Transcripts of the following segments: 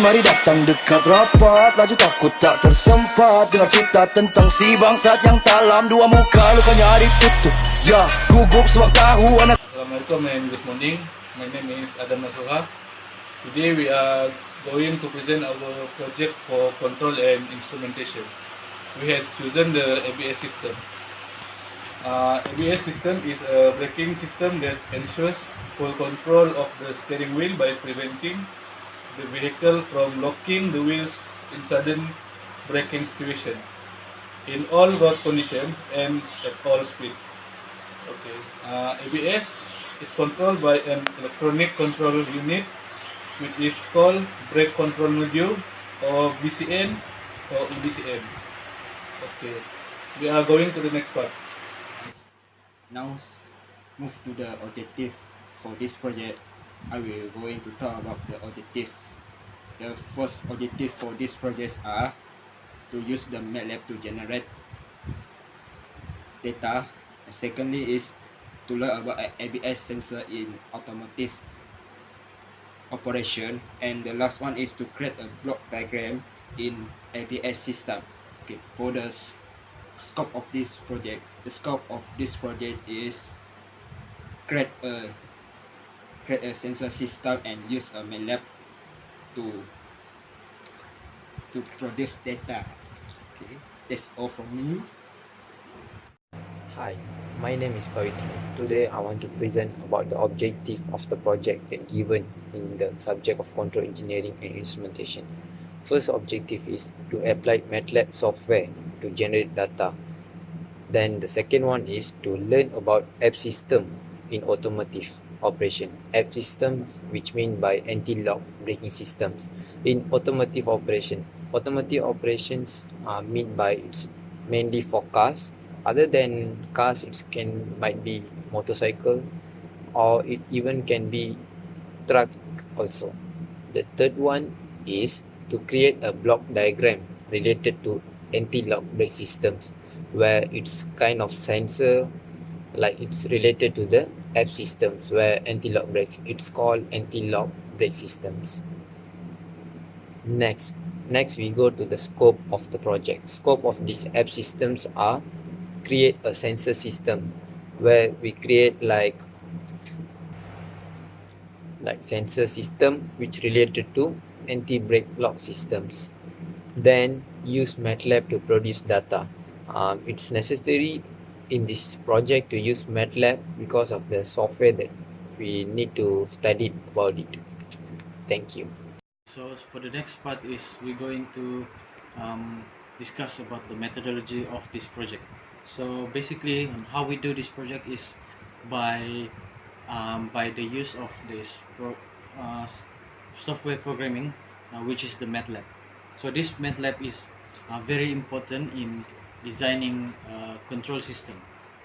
mari datang dekat rapat. Laju takut tak tersempat dengar cerita tentang si bangsat yang talam. Dua muka lukanya ditutup, ya gugup sebab tahu anak. Assalamualaikum and good morning. My name is Adam Nasuha. Today we are going to present our project for control and instrumentation. We have chosen the ABS system. ABS system is a braking system that ensures full control of the steering wheel by preventing the vehicle from locking the wheels in sudden braking situation in all road conditions and at all speed. Okay. ABS is controlled by an electronic control unit, which is called brake control module, or BCN or EBCN. Okay. We are going to the next part. Now move to the objective for this project. I will going to talk about the objective. The first objective for this project are to use the MATLAB to generate data. And secondly is to learn about ABS sensor in automotive operation, and the last one is to create a block diagram in ABS system. Okay, for the scope of this project, the scope of this project is create a sensor system and use a MATLAB to produce data. Okay, that's all from me. Hi, my name is Pavitra. Today I want to present about the objective of the project that given in the subject of control engineering and instrumentation. First objective is to apply MATLAB software to generate data. Then the second one is to learn about app system in automotive operation. App systems, which mean by anti-lock braking systems in automotive operation. Automotive operations are meant by it's mainly for cars. Other than cars, might be motorcycle, or it even can be truck also. The third one is to create a block diagram related to anti-lock brake systems, where it's kind of sensor, like it's related to the app systems where anti-lock brakes. It's called anti-lock brake systems. Next we go to the scope of the project. Scope of these app systems are create a sensor system where we create like sensor system which related to anti-brake lock systems. Then use MATLAB to produce data. It's necessary in this project to use MATLAB because of the software that we need to study about it. Thank you. So for the next part is we're going to discuss about the methodology of this project. So basically, how we do this project is by the use of this software programming, which is the MATLAB. So this MATLAB is very important in designing control system.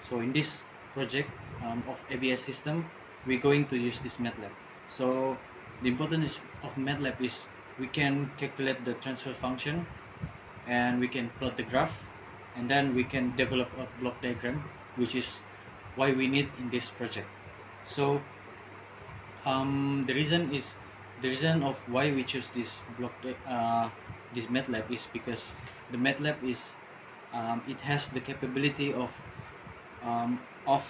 So in this project of ABS system, we're going to use this MATLAB. So the importance of MATLAB is we can calculate the transfer function, and we can plot the graph, and then we can develop a block diagram, which is why we need in this project. So the reason of why we choose this this MATLAB is because the MATLAB is it has the capability of um, of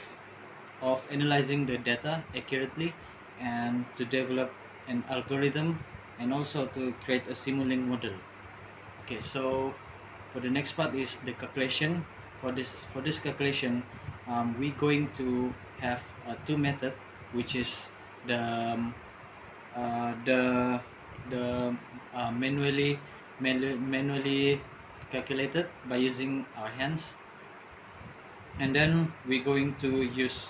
analyzing the data accurately, and to develop an algorithm, and also to create a simulating model. Okay, so for the next part is the calculation. For this calculation, we're going to have two methods, which is the manually calculated by using our hands, and then we're going to use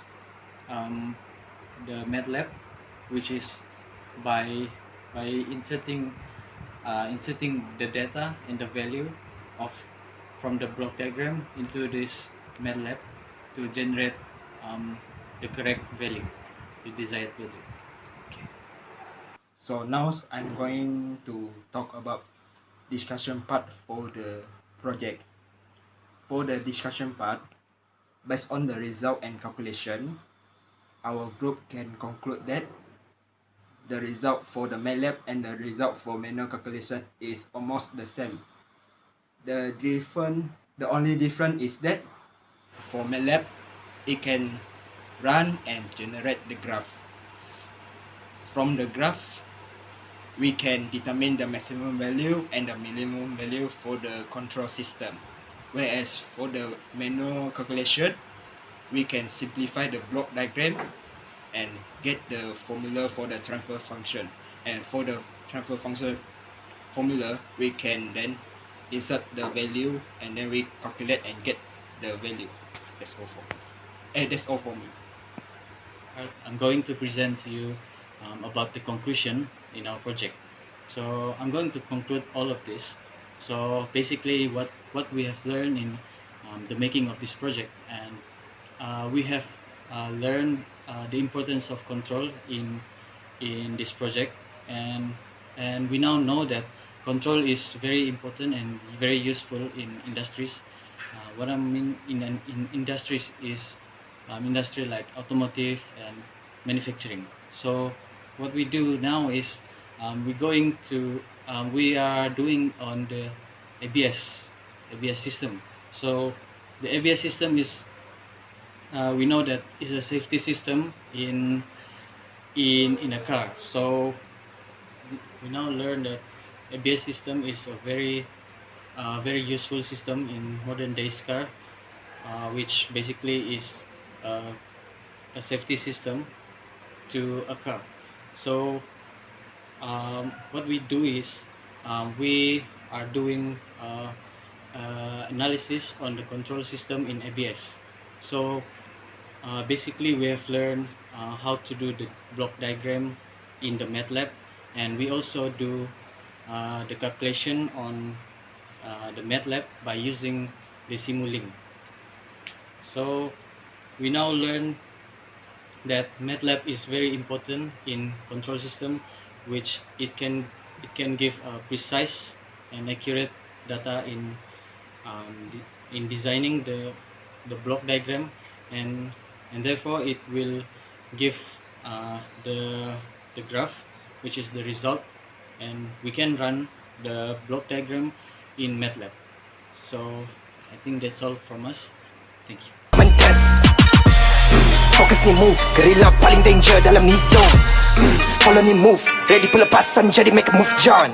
the MATLAB, which is by inserting the data and the value of from the block diagram into this MATLAB to generate the correct value, the desired value. Okay. So now I'm going to talk about discussion part for the project. For the discussion part, based on the result and calculation, our group can conclude that the result for the MATLAB and the result for manual calculation is almost the same. The only difference is that for MATLAB, it can run and generate the graph. From the graph, we can determine the maximum value and the minimum value for the control system. Whereas for the manual calculation, we can simplify the block diagram and get the formula for the transfer function. And for the transfer function formula, we can then insert the value and then we calculate and get the value. That's all for us. That's all for me. I'm going to present to you about the conclusion in our project. So I'm going to conclude all of this. So basically what we have learned in the making of this project, and we have learned the importance of control in this project, and we now know that control is very important and very useful in industries. What I mean in industries is industry like automotive and manufacturing. So what we do now is we are doing on the ABS system. So the ABS system is we know that is a safety system in a car. So we now learn that ABS system is a very useful system in modern days car, which basically is a safety system to a car. So what we do is we are doing analysis on the control system in ABS. So basically we have learned how to do the block diagram in the MATLAB, and we also do the calculation on the MATLAB by using the Simulink. So we now learn that MATLAB is very important in control system, which it can give precise and accurate data in designing the block diagram, and therefore it will give the graph, which is the result, and we can run the block diagram in MATLAB. So I think that's all from us. Thank you. Fokus ni move, guerrilla paling danger dalam ni zone. Follow ni move, ready pelepasan jadi make a move John.